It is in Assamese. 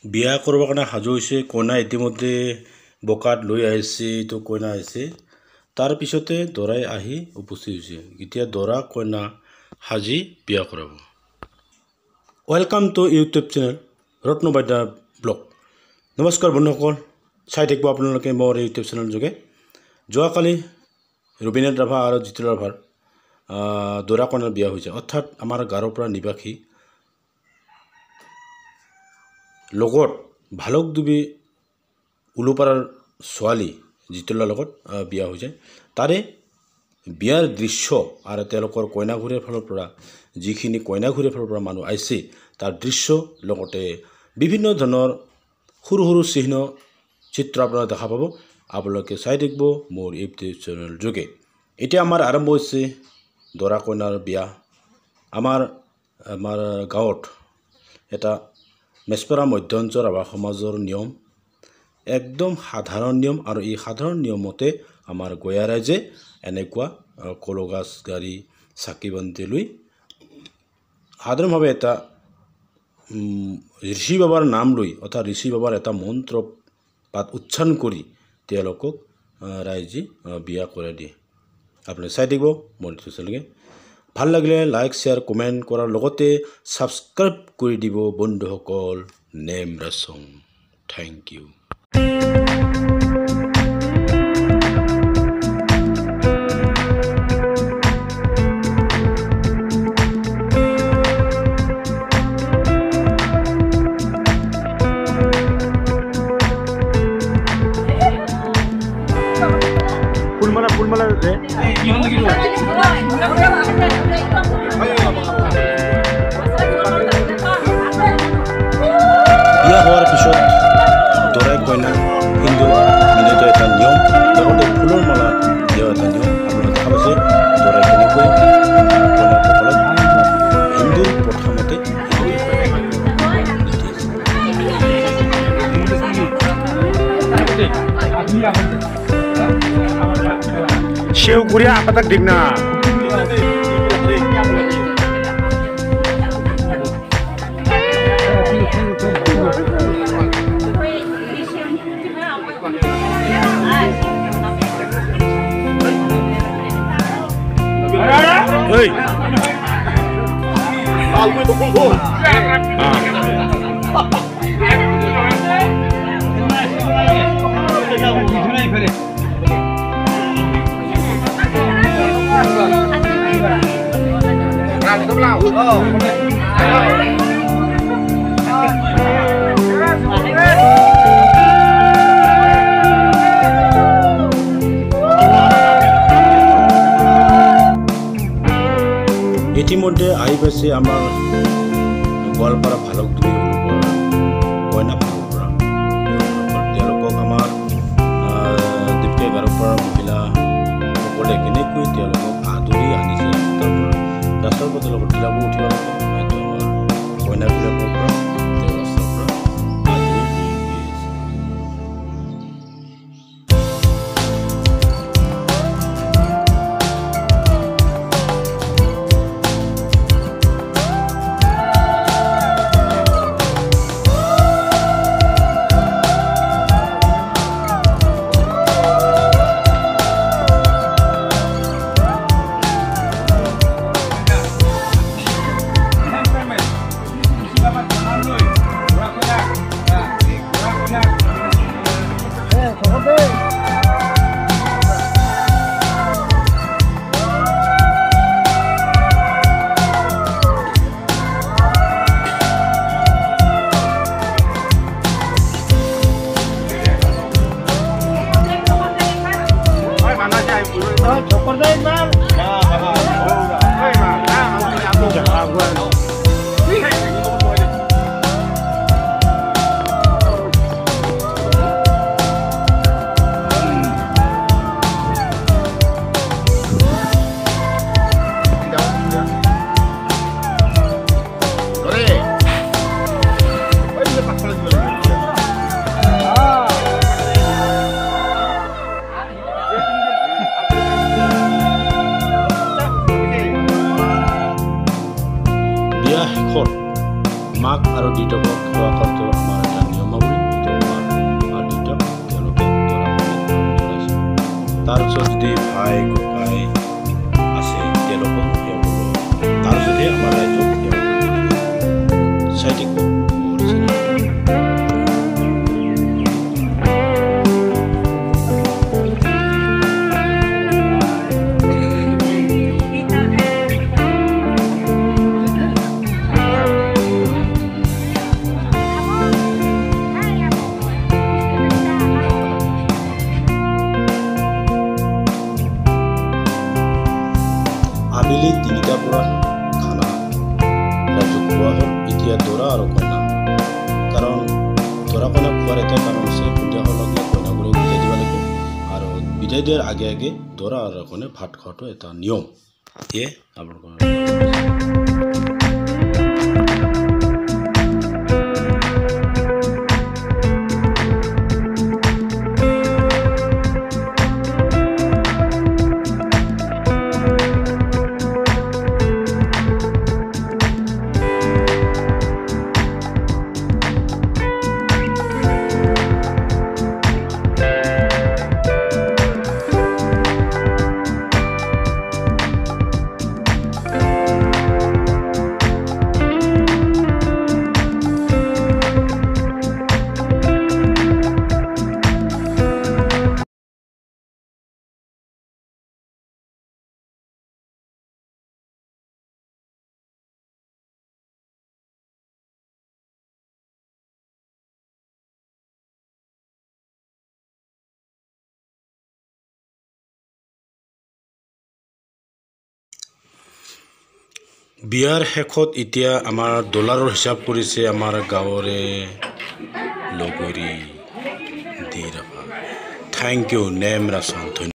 বিয়া কৰিবৰ কাৰণে সাজু হৈছে কইনা ইতিমধ্যে বকাত লৈ আহিছে তো কইনা আহিছে তাৰপিছতে দৰাই আহি উপস্থিত হৈছে এতিয়া দৰা কইনা সাজি বিয়া কৰাব welcome to YouTube channel Ratnabadya vlog নমস্কাৰ বন্ধুসকল চাই থাকিব আপোনালোকে মোৰ ইউটিউব চেনেল যোগে যোৱাকালি ৰবীন্দ্ৰনাথ ৰাভা আৰু জিতুল ৰাভাৰ দৰা কইনাৰ বিয়া হৈছে অৰ্থাৎ আমাৰ গাঁৱৰ পৰা নিবাসী লগত ভালক দুবি উলুপাৰাৰ ছোৱালী জিতুলৰ লগত বিয়া হৈ যায় তাৰে বিয়াৰ দৃশ্য আৰু তেওঁলোকৰ কইনাঘৰীৰ ফালৰ পৰা যিখিনি কইনাঘৰীৰ ফালৰ পৰা মানুহ আহিছে তাৰ দৃশ্য লগতে বিভিন্ন ধৰণৰ সৰু সৰু চিহ্ন চিত্ৰ আপোনালোকে দেখা পাব আপোনালোকে চাই থাকিব মোৰ ইউটিউব চেনেল যোগে এতিয়া আমাৰ আৰম্ভ হৈছে দৰা কইনাৰ বিয়া আমাৰ গাঁৱত এটা মেছপৰা মধ্যাঞ্চল ৰাভা সমাজৰ নিয়ম একদম সাধাৰণ নিয়ম আৰু এই সাধাৰণ নিয়মতে আমাৰ গয়া ৰাইজে এনেকুৱা কলগাছ গাড়ী চাকি বন্তি লৈ সাধাৰণভাৱে এটা ঋষি বাবাৰ নাম লৈ অৰ্থাৎ ঋষি বাবাৰ এটা মন্ত্ৰ পাঠ উচ্চাৰণ কৰি তেওঁলোকক ৰাইজে বিয়া কৰাই দিয়ে আপুনি চাই থাকিব মোৰ চেনেলকে ভাল লাগিলে লাইক শ্বেয়াৰ কমেণ্ট কৰাৰ লগতে সাবস্ক্ৰাইব কৰি দিব বন্ধুসকল নেম ৰসং থ্যাংক ইউ ফুলমালা ৰে বিয়া হোৱাৰ পিছত দৰাই কইনা হিন্দু মিলিত এটা নিয়ম লগতে ফুলৰ মালা দিয়া এটা নিয়ম আপোনালোকে দেখা পাইছে দৰাই কেনেকৈ কইনাসকলক হিন্দুৰ প্ৰথমতে शेव गुड़िया आप तक दिखना ইতিমধ্যে আহি পাইছে আমাৰ গোৱালপাৰা ভালক দুই কইনা ভালৰ পৰা তেওঁলোকক আমাৰ দীপকে গাঁৱৰ পৰা মহিলাসকলে কেনেকৈ তেওঁলোকক আদৰি আনিছে তাৰ পৰা ৰাস্তাৰ পৰা তেওঁলোকৰ ঢিলাব উঠিব এইটো আমাৰ কইনাবিলাকৰ পৰা তেওঁ ৰাস্তাৰ পৰা মাক আৰু দিদকক সেৱা কৰাটো আমাৰ এটা নিয়ম তাৰপিছত যদি ভাই ককাই আছে তেওঁলোকক তাৰপিছতহে আমাৰ ৰাইজক চাই থাকিব। আবেলি 3টাৰ পৰা খানা ৰাইজক খোৱা হ'ল। এতিয়া দৰা আৰু কইনা, কাৰণ দৰা কইনা খোৱাৰ এটা কাৰণ আছে, সন্ধিয়া হ'লে কইনাগুৰি বিদায় দিব লাগিব, আৰু বিদায় দিয়াৰ আগে আগে দৰা আৰু কইনা ভাত খোৱাটো এটা নিয়ম। এয়ে আপোনালোকৰ বিয়াৰ শেষত এতিয়া আমাৰ ডলাৰৰ হিচাপ কৰিছে আমাৰ গাঁৱৰে লগৰী দি ৰাখা। থেংক ইউ নেম ৰাচন।